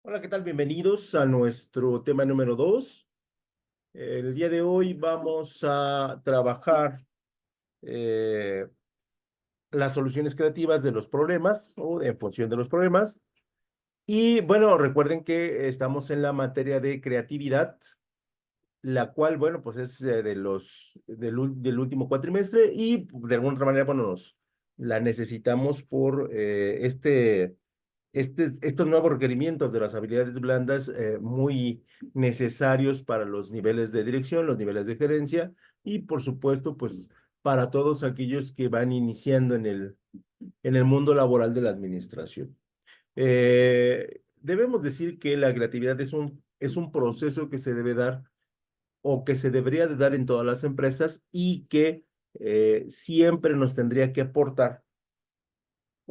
Hola, ¿qué tal? Bienvenidos a nuestro tema número 2. El día de hoy vamos a trabajar eh, las soluciones creativas de los problemas o en función de los problemas. Y bueno, recuerden que estamos en la materia de creatividad, la cual, bueno, pues es del último cuatrimestre y de alguna otra manera, bueno, la necesitamos por estos nuevos requerimientos de las habilidades blandas muy necesarios para los niveles de dirección, los niveles de gerencia y por supuesto, pues para todos aquellos que van iniciando en el mundo laboral de la administración. Debemos decir que la creatividad es un proceso que se debe dar o que se debería de dar en todas las empresas y que siempre nos tendría que aportar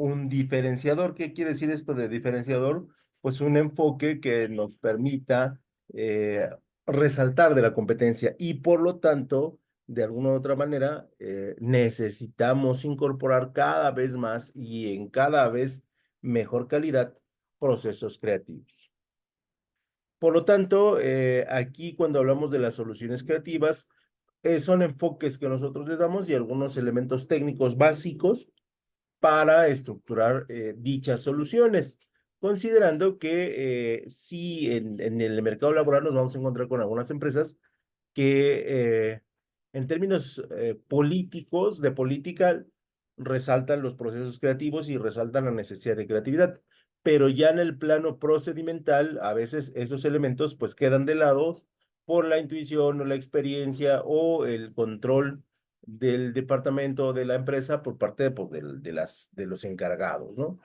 un diferenciador. ¿Qué quiere decir esto de diferenciador? Pues un enfoque que nos permita eh, resaltar de la competencia y por lo tanto, de alguna u otra manera, necesitamos incorporar cada vez más y en cada vez mejor calidad procesos creativos. Por lo tanto, aquí cuando hablamos de las soluciones creativas, son enfoques que nosotros les damos y algunos elementos técnicos básicos para estructurar dichas soluciones, considerando que sí en el mercado laboral nos vamos a encontrar con algunas empresas que en términos políticos, de política, resaltan los procesos creativos y resaltan la necesidad de creatividad. Pero ya en el plano procedimental, a veces esos elementos pues quedan de lado por la intuición o la experiencia o el control del departamento o de la empresa por parte pues, de los encargados, ¿no?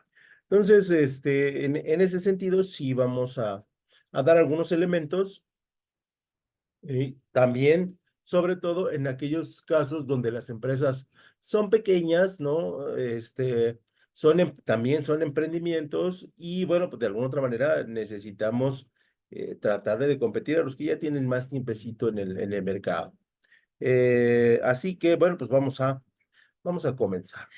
Entonces, en ese sentido, sí vamos a dar algunos elementos y también, sobre todo en aquellos casos donde las empresas son pequeñas, ¿no? También son emprendimientos y bueno, pues de alguna otra manera necesitamos tratar de competir a los que ya tienen más tiempecito en el mercado. Así que, bueno, pues vamos a comenzar.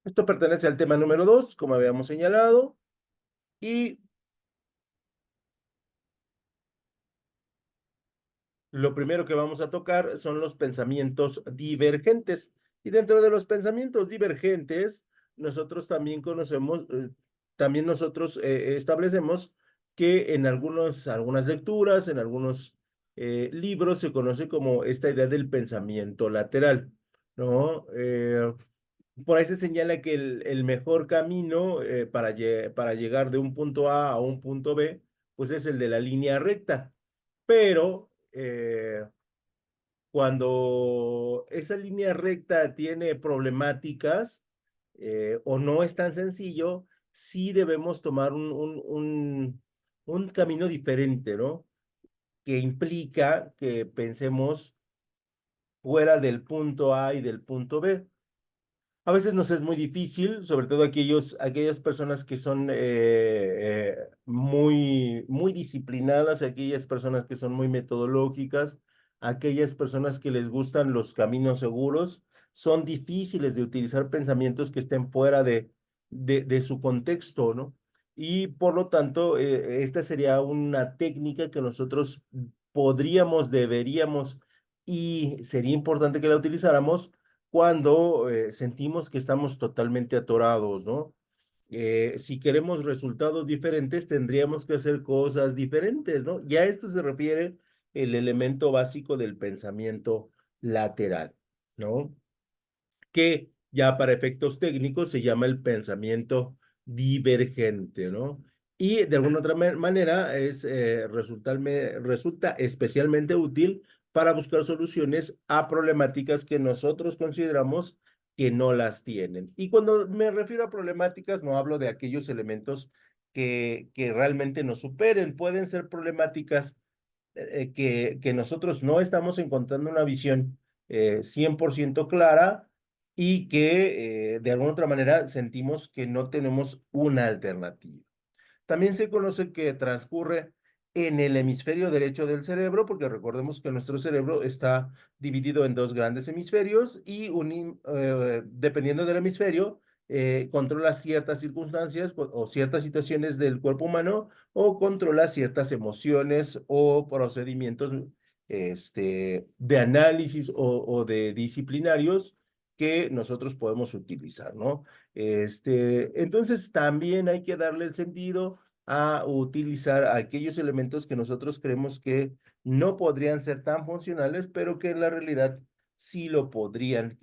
Esto pertenece al tema número 2, como habíamos señalado, y lo primero que vamos a tocar son los pensamientos divergentes. Y dentro de los pensamientos divergentes, nosotros también conocemos, también nosotros establecemos que en algunas lecturas, en algunos libros, se conoce como esta idea del pensamiento lateral, ¿no? Por ahí se señala que el mejor camino para llegar de un punto A un punto B, pues es el de la línea recta. Pero cuando esa línea recta tiene problemáticas o no es tan sencillo, sí debemos tomar un camino diferente, ¿no? Que implica que pensemos fuera del punto A y del punto B. A veces nos es muy difícil, sobre todo aquellas personas que son muy disciplinadas, aquellas personas que son muy metodológicas, aquellas personas que les gustan los caminos seguros, son difíciles de utilizar pensamientos que estén fuera de su contexto, ¿no? Y por lo tanto, esta sería una técnica que nosotros deberíamos y sería importante que la utilizáramos cuando sentimos que estamos totalmente atorados, ¿no? Si queremos resultados diferentes, tendríamos que hacer cosas diferentes, ¿no? Ya a esto se refiere el elemento básico del pensamiento lateral, ¿no? Que ya para efectos técnicos se llama el pensamiento divergente, ¿no? Y de alguna otra manera resulta especialmente útil para buscar soluciones a problemáticas que nosotros consideramos que no las tienen. Y cuando me refiero a problemáticas, no hablo de aquellos elementos que realmente nos superen. Pueden ser problemáticas que nosotros no estamos encontrando una visión 100% clara y que de alguna otra manera sentimos que no tenemos una alternativa. También se conoce que transcurre en el hemisferio derecho del cerebro, porque recordemos que nuestro cerebro está dividido en dos grandes hemisferios y dependiendo del hemisferio, controla ciertas circunstancias o ciertas situaciones del cuerpo humano o controla ciertas emociones o procedimientos de análisis o de disciplinarios que nosotros podemos utilizar, ¿no? Entonces también hay que darle el sentido a utilizar aquellos elementos que nosotros creemos que no podrían ser tan funcionales, pero que en la realidad sí lo podrían,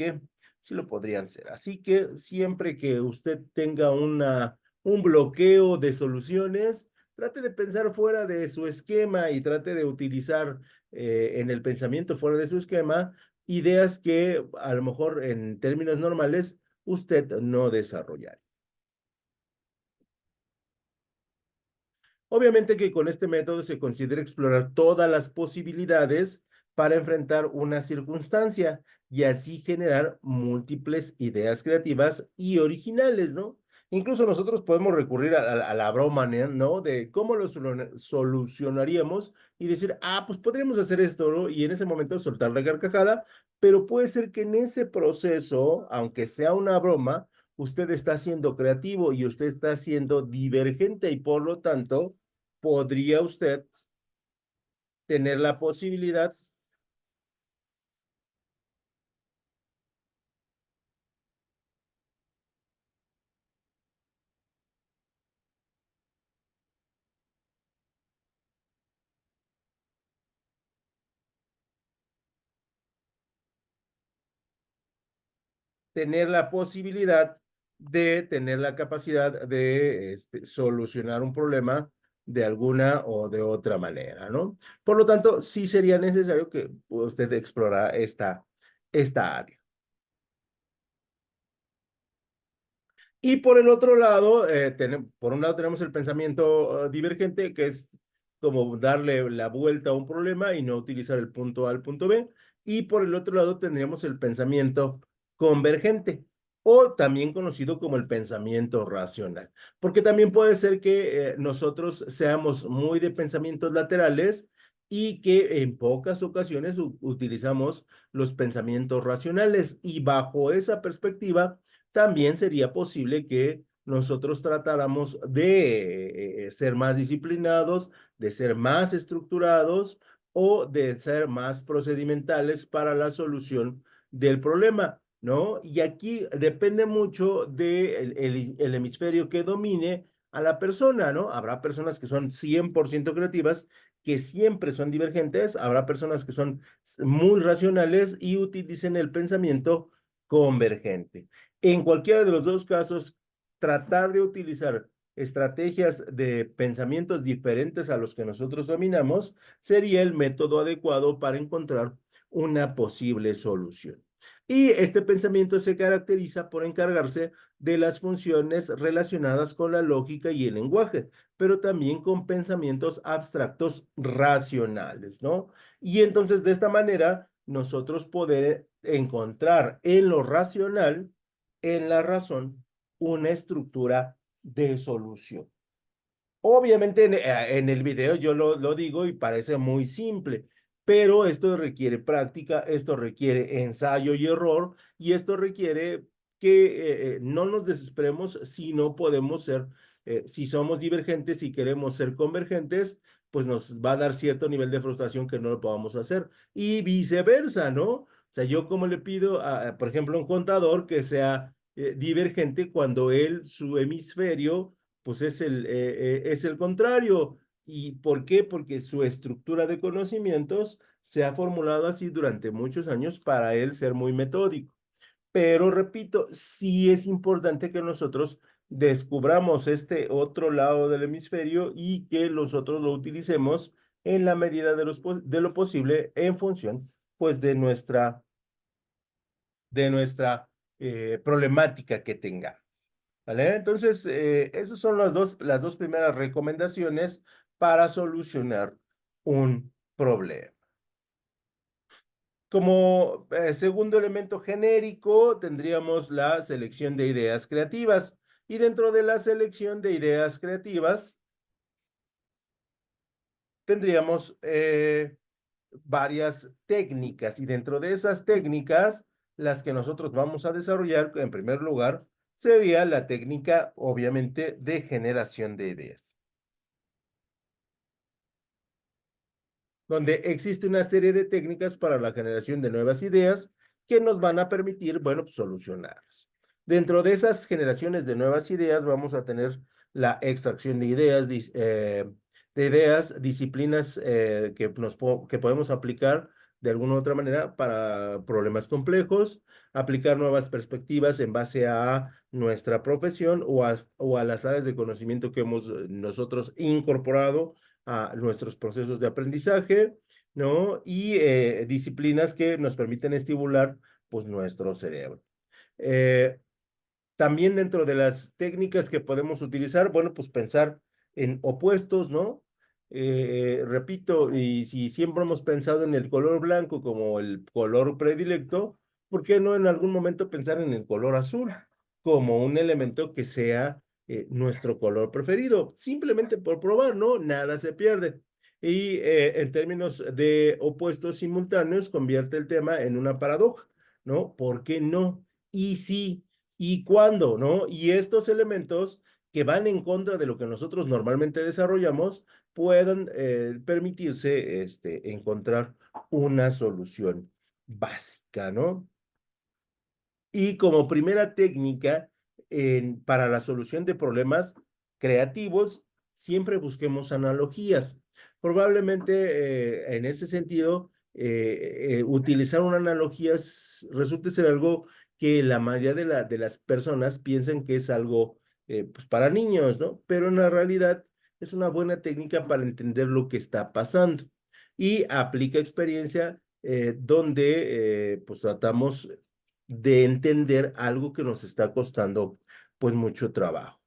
sí lo podrían ser. Así que siempre que usted tenga un bloqueo de soluciones, trate de pensar fuera de su esquema y trate de utilizar en el pensamiento fuera de su esquema ideas que a lo mejor en términos normales usted no desarrolla. Obviamente que con este método se considera explorar todas las posibilidades para enfrentar una circunstancia y así generar múltiples ideas creativas y originales, ¿no? Incluso nosotros podemos recurrir a la broma, ¿no? De cómo lo solucionaríamos y decir, ah, pues podríamos hacer esto, ¿no? Y en ese momento soltar la carcajada, pero puede ser que en ese proceso, aunque sea una broma, usted está siendo creativo y usted está siendo divergente y por lo tanto podría usted tener la posibilidad, tener la posibilidad de tener la capacidad de solucionar un problema de alguna o de otra manera, ¿no? Por lo tanto, sí sería necesario que usted explorara esta área. Y por el otro lado, por un lado tenemos el pensamiento divergente, que es como darle la vuelta a un problema y no utilizar el punto A al punto B. Y por el otro lado tendríamos el pensamiento convergente, o también conocido como el pensamiento racional. Porque también puede ser que nosotros seamos muy de pensamientos laterales y que en pocas ocasiones utilizamos los pensamientos racionales. Y bajo esa perspectiva, también sería posible que nosotros tratáramos de ser más disciplinados, de ser más estructurados o de ser más procedimentales para la solución del problema, ¿no? Y aquí depende mucho del el hemisferio que domine a la persona, ¿no? Habrá personas que son 100% creativas, que siempre son divergentes, habrá personas que son muy racionales y utilicen el pensamiento convergente. En cualquiera de los dos casos, tratar de utilizar estrategias de pensamientos diferentes a los que nosotros dominamos sería el método adecuado para encontrar una posible solución. Y este pensamiento se caracteriza por encargarse de las funciones relacionadas con la lógica y el lenguaje, pero también con pensamientos abstractos racionales, ¿no? Y entonces de esta manera nosotros poder encontrar en lo racional, en la razón, una estructura de solución. Obviamente en el video yo lo digo y parece muy simple, pero esto requiere práctica, esto requiere ensayo y error, y esto requiere que no nos desesperemos si no podemos ser, si somos divergentes y queremos ser convergentes, pues nos va a dar cierto nivel de frustración que no lo podamos hacer. Y viceversa, ¿no? O sea, yo como le pido, por ejemplo, a un contador que sea divergente cuando él, su hemisferio, pues es el contrario. ¿Y por qué? Porque su estructura de conocimientos se ha formulado así durante muchos años para él ser muy metódico. Pero repito, sí es importante que nosotros descubramos este otro lado del hemisferio y que nosotros lo utilicemos en la medida de lo posible en función, pues, de nuestra problemática que tenga. ¿Vale? Entonces, esas son las dos primeras recomendaciones para solucionar un problema. Como segundo elemento genérico, tendríamos la selección de ideas creativas. Y dentro de la selección de ideas creativas, tendríamos varias técnicas y dentro de esas técnicas, las que nosotros vamos a desarrollar, en primer lugar, sería la técnica, obviamente, de generación de ideas, donde existe una serie de técnicas para la generación de nuevas ideas que nos van a permitir, bueno, pues, solucionarlas. Dentro de esas generaciones de nuevas ideas vamos a tener la extracción de ideas, disciplinas que podemos aplicar de alguna u otra manera para problemas complejos, aplicar nuevas perspectivas en base a nuestra profesión o a las áreas de conocimiento que hemos nosotros incorporado a nuestros procesos de aprendizaje, ¿no? Y disciplinas que nos permiten estimular, pues, nuestro cerebro. Eh, También dentro de las técnicas que podemos utilizar, bueno, pues pensar en opuestos, ¿no? Repito, y si siempre hemos pensado en el color blanco como el color predilecto, ¿por qué no en algún momento pensar en el color azul como un elemento que sea nuestro color preferido? Simplemente por probar, ¿no? Nada se pierde. Y en términos de opuestos simultáneos, convierte el tema en una paradoja, ¿no? ¿Por qué no? Y sí. ¿Y cuándo, no? Y estos elementos que van en contra de lo que nosotros normalmente desarrollamos puedan permitirse encontrar una solución básica, ¿no? Y como primera técnica para la solución de problemas creativos, siempre busquemos analogías. Probablemente en ese sentido, utilizar una analogía resulte ser algo que la mayoría de las personas piensan que es algo pues para niños, ¿no? Pero en la realidad es una buena técnica para entender lo que está pasando. Y aplica experiencia donde pues tratamos de entender algo que nos está costando pues mucho trabajo.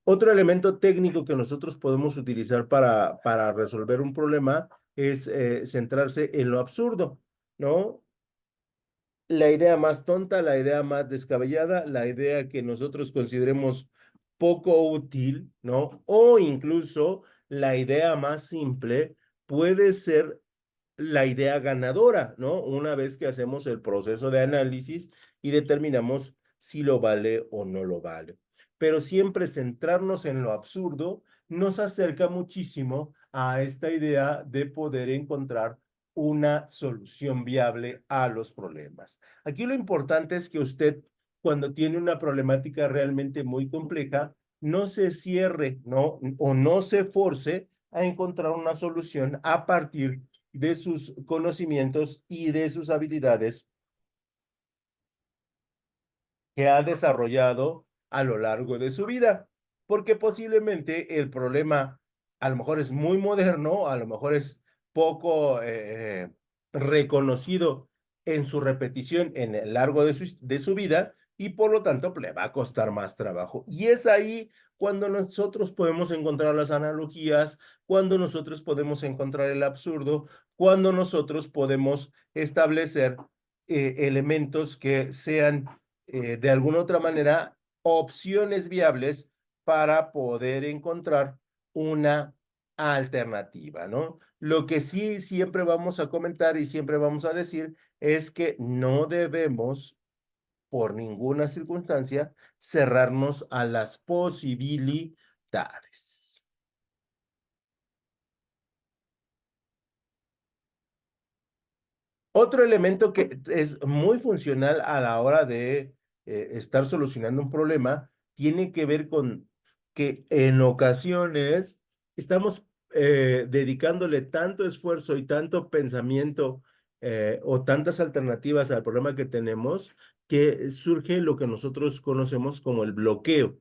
Otro elemento técnico que nosotros podemos utilizar para resolver un problema es centrarse en lo absurdo, ¿no? La idea más tonta, la idea más descabellada, la idea que nosotros consideremos poco útil, ¿no? O incluso la idea más simple puede ser la idea ganadora, ¿no? Una vez que hacemos el proceso de análisis y determinamos si lo vale o no lo vale. Pero siempre centrarnos en lo absurdo nos acerca muchísimo a esta idea de poder encontrar una solución viable a los problemas. Aquí lo importante es que usted, cuando tiene una problemática realmente muy compleja, no se cierre, ¿no? O no se force a encontrar una solución a partir de sus conocimientos y de sus habilidades que ha desarrollado a lo largo de su vida, porque posiblemente el problema a lo mejor es muy moderno, a lo mejor es poco reconocido en su repetición en el largo de su vida y por lo tanto le va a costar más trabajo. Y es ahí cuando nosotros podemos encontrar las analogías, cuando nosotros podemos encontrar el absurdo, cuando nosotros podemos establecer elementos que sean de alguna otra manera opciones viables para poder encontrar una alternativa, ¿no? Lo que sí siempre vamos a comentar y siempre vamos a decir es que no debemos, por ninguna circunstancia, cerrarnos a las posibilidades. Otro elemento que es muy funcional a la hora de estar solucionando un problema tiene que ver con que en ocasiones estamos dedicándole tanto esfuerzo y tanto pensamiento o tantas alternativas al problema que tenemos que surge lo que nosotros conocemos como el bloqueo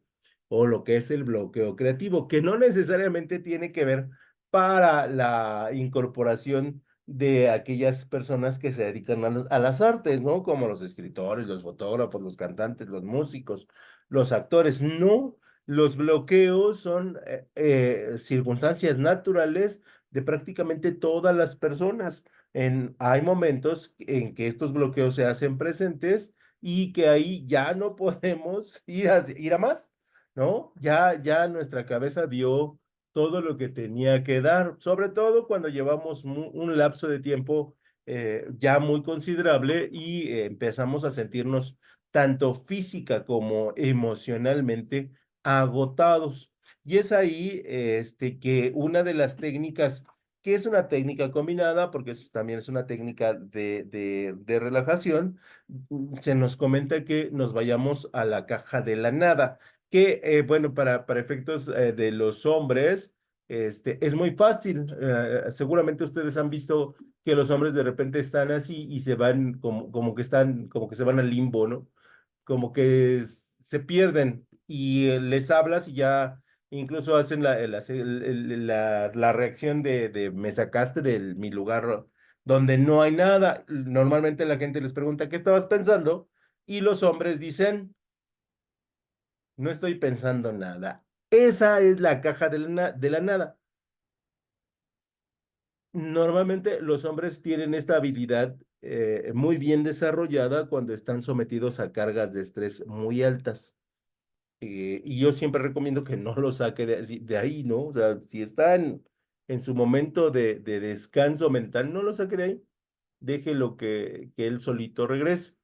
o lo que es el bloqueo creativo, que no necesariamente tiene que ver para la incorporación de aquellas personas que se dedican a las artes, ¿no? Como los escritores, los fotógrafos, los cantantes, los músicos, los actores. No, los bloqueos son circunstancias naturales de prácticamente todas las personas. Hay momentos en que estos bloqueos se hacen presentes y que ahí ya no podemos ir a más, ¿no? Ya nuestra cabeza dio todo lo que tenía que dar, sobre todo cuando llevamos un lapso de tiempo ya muy considerable y empezamos a sentirnos tanto física como emocionalmente agotados. Y es ahí que una de las técnicas, que es una técnica combinada, porque también es una técnica de relajación, se nos comenta que nos vayamos a la caja de la nada, que bueno, para efectos de los hombres, es muy fácil. Seguramente ustedes han visto que los hombres de repente están así y se van como que están, como que se van al limbo, ¿no? Como que se pierden y les hablas y ya incluso hacen la reacción de me sacaste de mi lugar donde no hay nada. Normalmente la gente les pregunta, ¿qué estabas pensando? Y los hombres dicen, no estoy pensando nada. Esa es la caja de la nada. Normalmente los hombres tienen esta habilidad muy bien desarrollada cuando están sometidos a cargas de estrés muy altas. Y yo siempre recomiendo que no lo saque de ahí, ¿no? O sea, si está en su momento de descanso mental, no lo saque de ahí. Déjelo que él solito regrese.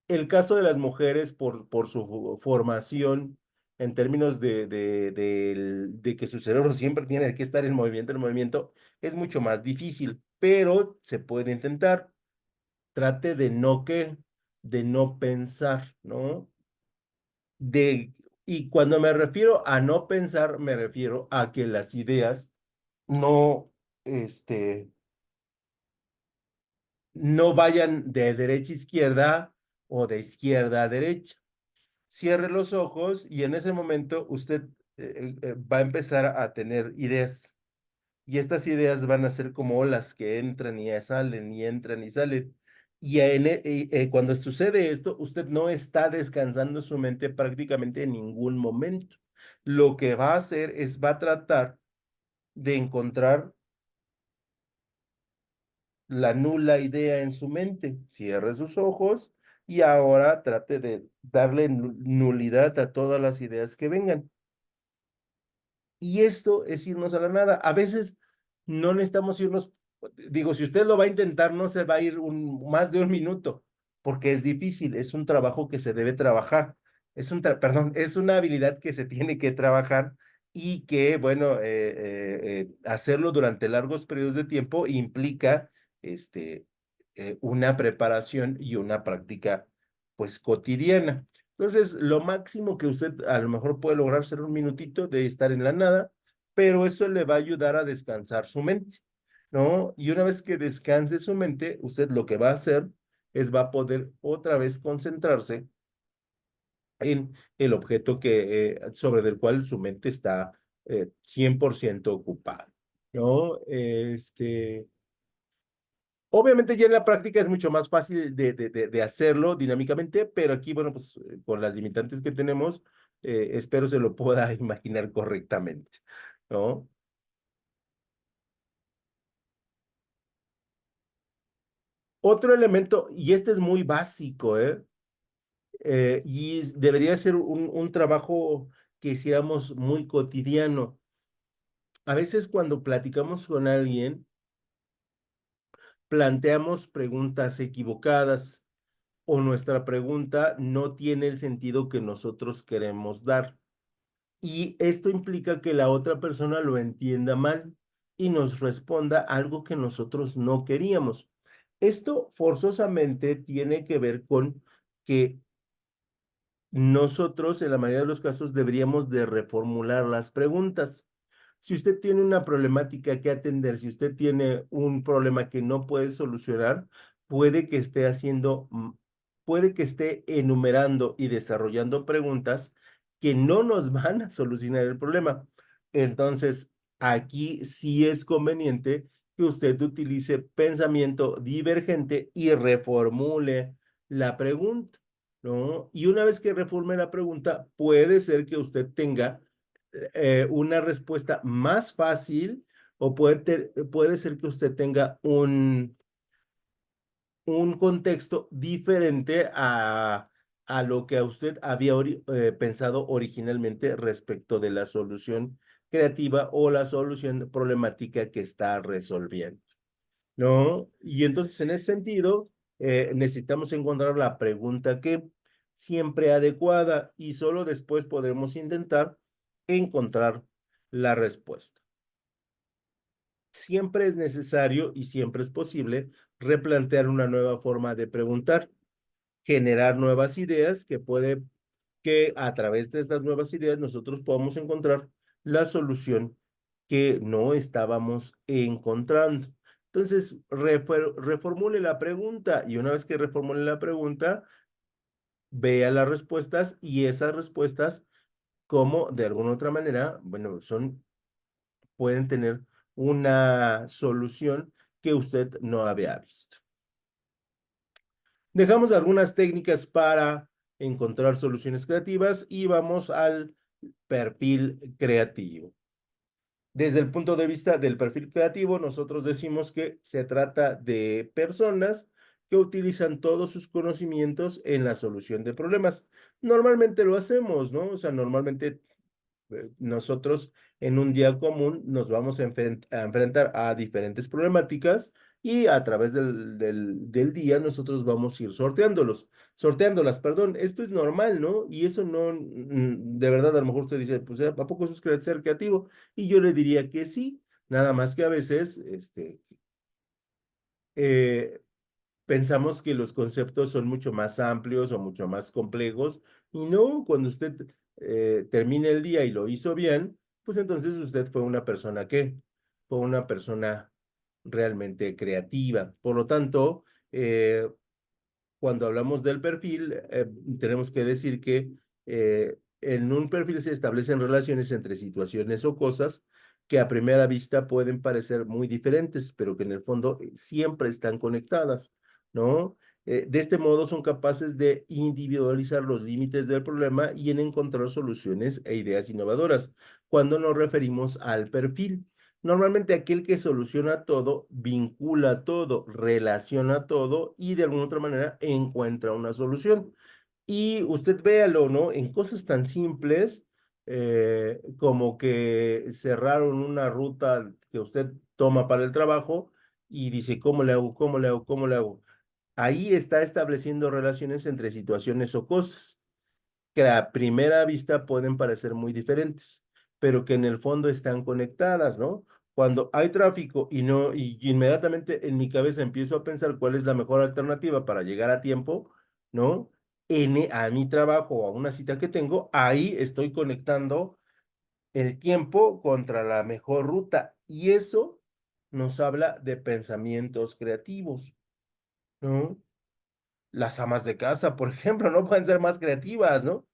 El caso de las mujeres, por su formación en términos de que su cerebro siempre tiene que estar en movimiento, es mucho más difícil, pero se puede intentar. Trate de no pensar, ¿no? De, y cuando me refiero a no pensar, me refiero a que las ideas no, este, no vayan de derecha a izquierda o de izquierda a derecha. Cierre los ojos y en ese momento usted va a empezar a tener ideas. Y estas ideas van a ser como olas que entran y salen y entran y salen. Y cuando sucede esto, usted no está descansando su mente prácticamente en ningún momento. Lo que va a hacer es, va a tratar de encontrar la nula idea en su mente. Cierre sus ojos y ahora trate de darle nulidad a todas las ideas que vengan. Y esto es irnos a la nada. A veces no necesitamos irnos, digo, si usted lo va a intentar, no se va a ir más de un minuto, porque es difícil, es un trabajo que se debe trabajar. Perdón, es una habilidad que se tiene que trabajar y que, bueno, hacerlo durante largos periodos de tiempo implica una preparación y una práctica, pues, cotidiana. Entonces, lo máximo que usted a lo mejor puede lograr ser un minutito de estar en la nada, pero eso le va a ayudar a descansar su mente, ¿no? Y una vez que descanse su mente, usted lo que va a hacer es va a poder otra vez concentrarse en el objeto sobre el cual su mente está 100% ocupada, ¿no? Obviamente ya en la práctica es mucho más fácil de hacerlo dinámicamente, pero aquí, bueno, pues con las limitantes que tenemos, espero se lo pueda imaginar correctamente, ¿no? Otro elemento, y este es muy básico, ¿eh? Y debería ser un trabajo que hiciéramos muy cotidiano. A veces cuando platicamos con alguien, planteamos preguntas equivocadas o nuestra pregunta no tiene el sentido que nosotros queremos dar. Y esto implica que la otra persona lo entienda mal y nos responda algo que nosotros no queríamos. Esto forzosamente tiene que ver con que nosotros, en la mayoría de los casos, deberíamos de reformular las preguntas. Si usted tiene una problemática que atender, si usted tiene un problema que no puede solucionar, puede que esté puede que esté enumerando y desarrollando preguntas que no nos van a solucionar el problema. Entonces, aquí sí es conveniente que usted utilice pensamiento divergente y reformule la pregunta, ¿no? Y una vez que reforme la pregunta, puede ser que usted tenga una respuesta más fácil o puede ser que usted tenga un contexto diferente a lo que a usted había pensado originalmente respecto de la solución creativa o la solución problemática que está resolviendo, ¿no? Y entonces, en ese sentido, necesitamos encontrar la pregunta que siempre adecuada y solo después podremos intentar encontrar la respuesta. Siempre es necesario y siempre es posible replantear una nueva forma de preguntar, generar nuevas ideas que a través de estas nuevas ideas nosotros podamos encontrar la solución que no estábamos encontrando. Entonces, reformule la pregunta y una vez que reformule la pregunta, vea las respuestas y esas respuestas, como de alguna otra manera, bueno, pueden tener una solución que usted no había visto. Dejamos algunas técnicas para encontrar soluciones creativas y vamos al perfil creativo. Desde el punto de vista del perfil creativo, nosotros decimos que se trata de personas que utilizan todos sus conocimientos en la solución de problemas. Normalmente lo hacemos, ¿no? O sea, normalmente nosotros en un día común nos vamos a enfrentar a diferentes problemáticas y a través del día nosotros vamos a ir sorteándolas, perdón. Esto es normal, ¿no? Y eso no, de verdad, a lo mejor usted dice, pues, ¿a poco eso es ser creativo? Y yo le diría que sí, nada más que a veces, eh, pensamos que los conceptos son mucho más amplios o mucho más complejos y no, cuando usted termine el día y lo hizo bien, pues entonces usted fue una persona que fue una persona realmente creativa. Por lo tanto, cuando hablamos del perfil, tenemos que decir que en un perfil se establecen relaciones entre situaciones o cosas que a primera vista pueden parecer muy diferentes, pero que en el fondo siempre están conectadas, ¿no? De este modo son capaces de individualizar los límites del problema y en encontrar soluciones e ideas innovadoras. Cuando nos referimos al perfil, normalmente aquel que soluciona todo, vincula todo, relaciona todo y de alguna otra manera encuentra una solución. Y usted véalo, ¿no? En cosas tan simples como que cerraron una ruta que usted toma para el trabajo y dice, ¿cómo le hago? ¿Cómo le hago? ¿Cómo le hago? Ahí está estableciendo relaciones entre situaciones o cosas que a primera vista pueden parecer muy diferentes, pero que en el fondo están conectadas, ¿no? Cuando hay tráfico y no, y inmediatamente en mi cabeza empiezo a pensar cuál es la mejor alternativa para llegar a tiempo, ¿no? A mi trabajo o a una cita que tengo, ahí estoy conectando el tiempo contra la mejor ruta. Y eso nos habla de pensamientos creativos, ¿no? Las amas de casa, por ejemplo, no pueden ser más creativas, ¿no?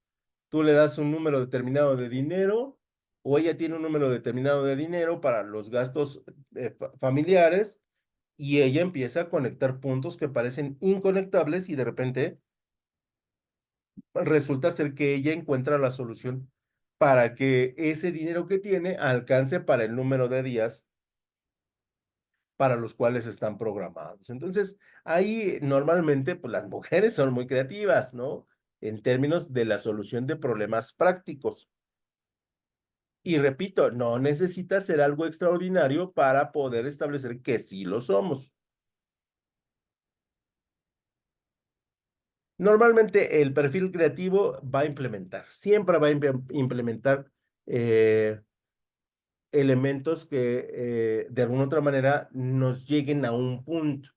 Tú le das un número determinado de dinero o ella tiene un número determinado de dinero para los gastos familiares y ella empieza a conectar puntos que parecen inconectables y de repente resulta ser que ella encuentra la solución para que ese dinero que tiene alcance para el número de días para los cuales están programados. Entonces, ahí normalmente pues las mujeres son muy creativas, ¿no? En términos de la solución de problemas prácticos. Y repito, no necesita ser algo extraordinario para poder establecer que sí lo somos. Normalmente el perfil creativo va a implementar, siempre va a implementar eh, elementos que de alguna otra manera nos lleguen a un punto.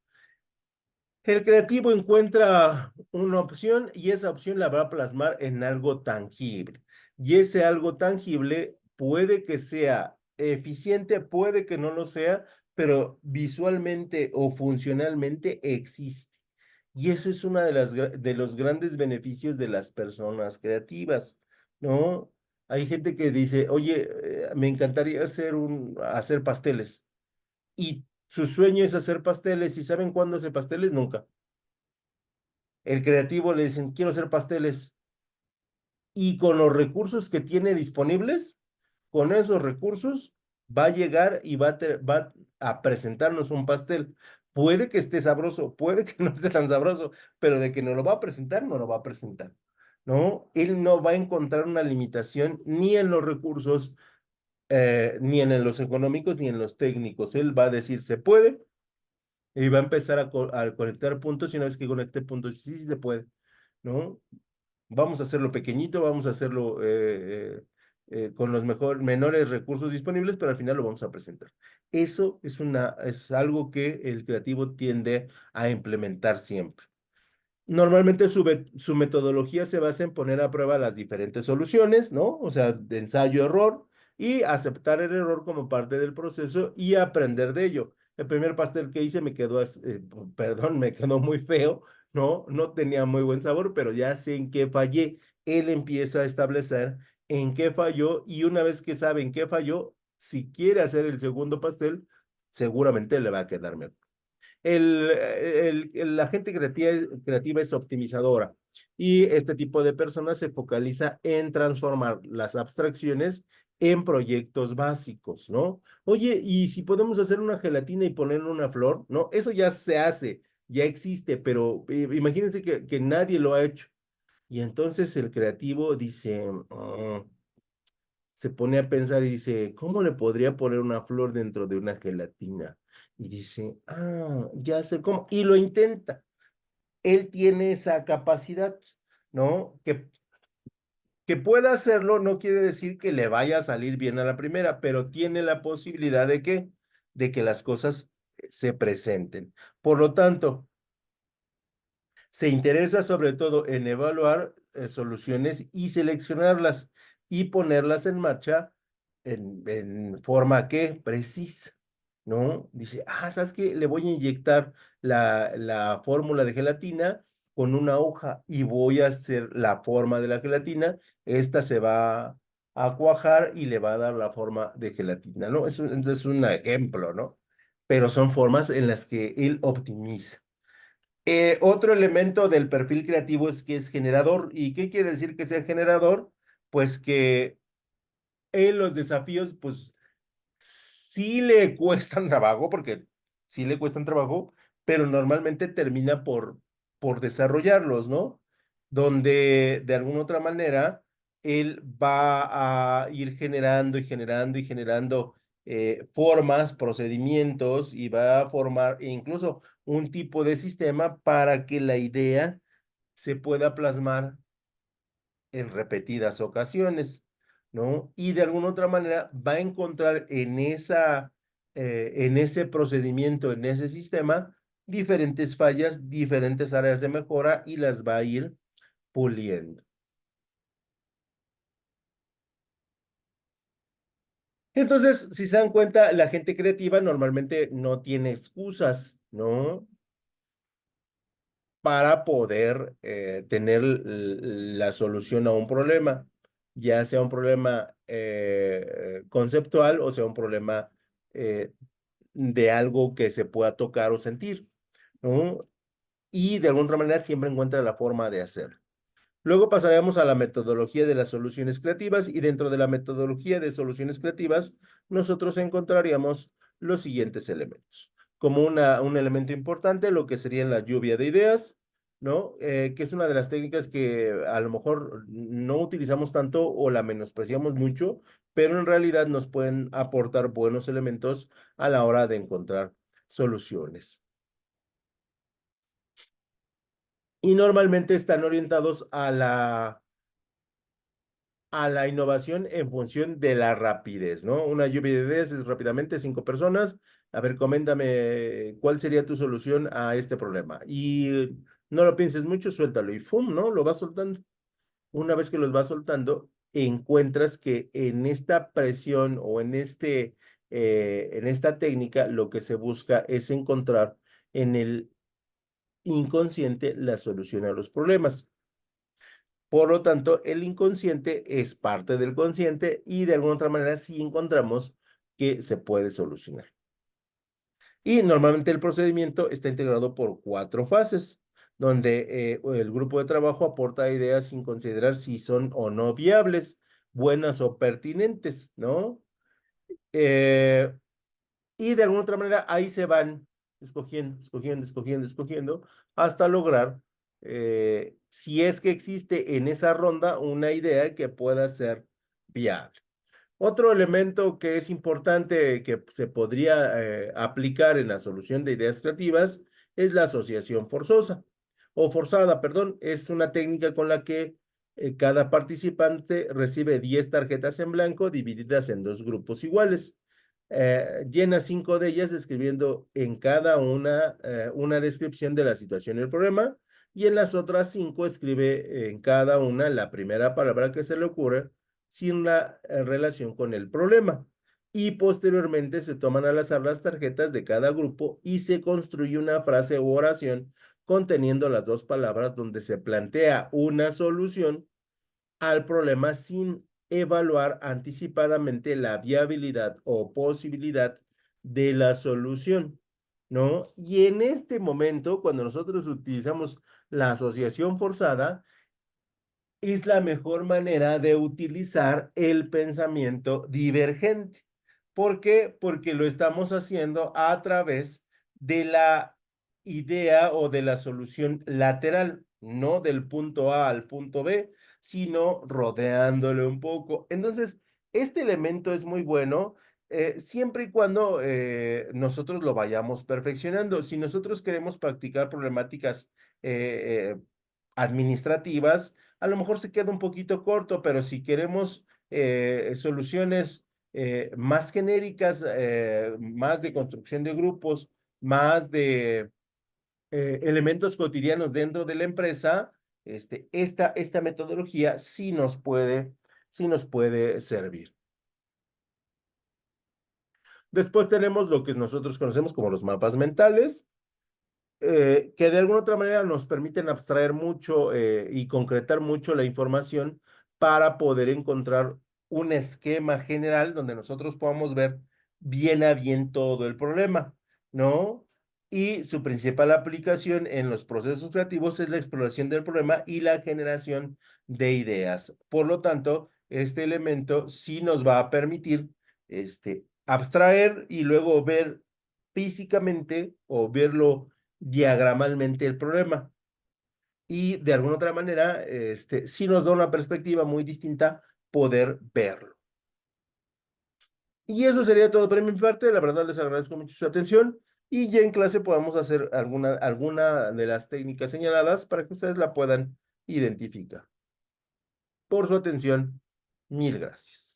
El creativo encuentra una opción y esa opción la va a plasmar en algo tangible. Y ese algo tangible puede que sea eficiente, puede que no lo sea, pero visualmente o funcionalmente existe. Y eso es una de los grandes beneficios de las personas creativas, ¿no? Hay gente que dice, oye, me encantaría hacer pasteles. Y su sueño es hacer pasteles. ¿Y saben cuándo hace pasteles? Nunca. El creativo le dicen, quiero hacer pasteles. Y con los recursos que tiene disponibles, con esos recursos, va a llegar y va a presentarnos un pastel. Puede que esté sabroso, puede que no esté tan sabroso, pero de que no lo va a presentar, no lo va a presentar. ¿No? Él no va a encontrar una limitación ni en los recursos, ni en los económicos ni en los técnicos. Él va a decir se puede y va a empezar a conectar puntos y una vez que conecte puntos, sí, sí se puede, ¿no? Vamos a hacerlo pequeñito, vamos a hacerlo con los menores recursos disponibles, pero al final lo vamos a presentar. Eso es algo que el creativo tiende a implementar siempre. Normalmente su metodología se basa en poner a prueba las diferentes soluciones, ¿no? O sea, de ensayo-error y aceptar el error como parte del proceso y aprender de ello. El primer pastel que hice me quedó, perdón, me quedó muy feo, ¿no? No tenía muy buen sabor, pero ya sé en qué fallé. Él empieza a establecer en qué falló y una vez que sabe en qué falló, si quiere hacer el segundo pastel, seguramente le va a quedar mejor. La gente creativa es optimizadora y este tipo de personas se focaliza en transformar las abstracciones en proyectos básicos, ¿no? Oye, ¿y si podemos hacer una gelatina y ponerle una flor? ¿No? Eso ya se hace, ya existe, pero imagínense que nadie lo ha hecho. Y entonces el creativo dice, se pone a pensar y dice, ¿cómo le podría poner una flor dentro de una gelatina? Y dice, ya sé cómo. Y lo intenta. Él tiene esa capacidad, ¿no? Que pueda hacerlo no quiere decir que le vaya a salir bien a la primera, pero tiene la posibilidad de que las cosas se presenten. Por lo tanto, se interesa sobre todo en evaluar soluciones y seleccionarlas y ponerlas en marcha en forma que precisa, ¿no? Dice, ¿sabes qué? Le voy a inyectar la fórmula de gelatina con una hoja y voy a hacer la forma de la gelatina. Esta se va a cuajar y le va a dar la forma de gelatina, ¿no? Es un ejemplo, ¿no? Pero son formas en las que él optimiza. Otro elemento del perfil creativo es que es generador. ¿Y qué quiere decir que sea generador? Pues que en los desafíos, pues sí le cuestan trabajo, porque sí le cuestan trabajo, pero normalmente termina por desarrollarlos, ¿no? Donde de alguna otra manera él va a ir generando y generando y generando formas, procedimientos y va a formar incluso un tipo de sistema para que la idea se pueda plasmar en repetidas ocasiones, ¿no? Y de alguna otra manera va a encontrar en ese procedimiento, en ese sistema, diferentes fallas, diferentes áreas de mejora y las va a ir puliendo. Entonces, si se dan cuenta, la gente creativa normalmente no tiene excusas, ¿no? Para poder tener la solución a un problema, ya sea un problema conceptual o sea un problema eh, de algo que se pueda tocar o sentir, ¿no? Y de alguna manera siempre encuentra la forma de hacerlo. Luego pasaremos a la metodología de las soluciones creativas y dentro de la metodología de soluciones creativas nosotros encontraríamos los siguientes elementos. Como un elemento importante, lo que sería la lluvia de ideas, ¿no? Que es una de las técnicas que a lo mejor no utilizamos tanto o la menospreciamos mucho, pero en realidad nos pueden aportar buenos elementos a la hora de encontrar soluciones. Y normalmente están orientados a la innovación en función de la rapidez, ¿no? Una lluvia de ideas es rápidamente 5 personas. A ver, coméntame cuál sería tu solución a este problema. Y no lo pienses mucho, suéltalo y ¡fum!, ¿no? Lo vas soltando. Una vez que los vas soltando, encuentras que en esta presión o en esta técnica, lo que se busca es encontrar en el inconsciente la solución a los problemas. Por lo tanto, el inconsciente es parte del consciente y de alguna otra manera sí encontramos que se puede solucionar. Y normalmente el procedimiento está integrado por 4 fases, donde el grupo de trabajo aporta ideas sin considerar si son o no viables, buenas o pertinentes, ¿no? Eh, y de alguna otra manera ahí se van escogiendo, escogiendo, escogiendo, escogiendo, hasta lograr, si es que existe en esa ronda una idea que pueda ser viable. Otro elemento que es importante que se podría aplicar en la solución de ideas creativas es la asociación forzosa o forzada, perdón. Es una técnica con la que cada participante recibe 10 tarjetas en blanco divididas en dos grupos iguales. Llena 5 de ellas escribiendo en cada una descripción de la situación y el problema, y en las otras 5 escribe en cada una la primera palabra que se le ocurre sin la relación con el problema. Y posteriormente se toman al azar las tarjetas de cada grupo y se construye una frase u oración conteniendo las dos palabras donde se plantea una solución al problema sin evaluar anticipadamente la viabilidad o posibilidad de la solución, ¿no? Y en este momento, cuando nosotros utilizamos la asociación forzada, es la mejor manera de utilizar el pensamiento divergente. ¿Por qué? Porque lo estamos haciendo a través de la idea o de la solución lateral, no del punto A al punto B, sino rodeándole un poco. Entonces, este elemento es muy bueno siempre y cuando nosotros lo vayamos perfeccionando. Si nosotros queremos practicar problemáticas administrativas, a lo mejor se queda un poquito corto, pero si queremos soluciones más genéricas, más de construcción de grupos, más de elementos cotidianos dentro de la empresa, esta metodología sí nos puede servir. Después tenemos lo que nosotros conocemos como los mapas mentales, que de alguna otra manera nos permiten abstraer mucho y concretar mucho la información para poder encontrar un esquema general donde nosotros podamos ver bien a bien todo el problema, ¿no? Y su principal aplicación en los procesos creativos es la exploración del problema y la generación de ideas. Por lo tanto, este elemento sí nos va a permitir abstraer y luego ver físicamente o verlo diagramalmente el problema. Y de alguna otra manera, sí nos da una perspectiva muy distinta poder verlo. Y eso sería todo por mi parte. La verdad les agradezco mucho su atención y ya en clase podamos hacer alguna de las técnicas señaladas para que ustedes la puedan identificar. Por su atención, mil gracias.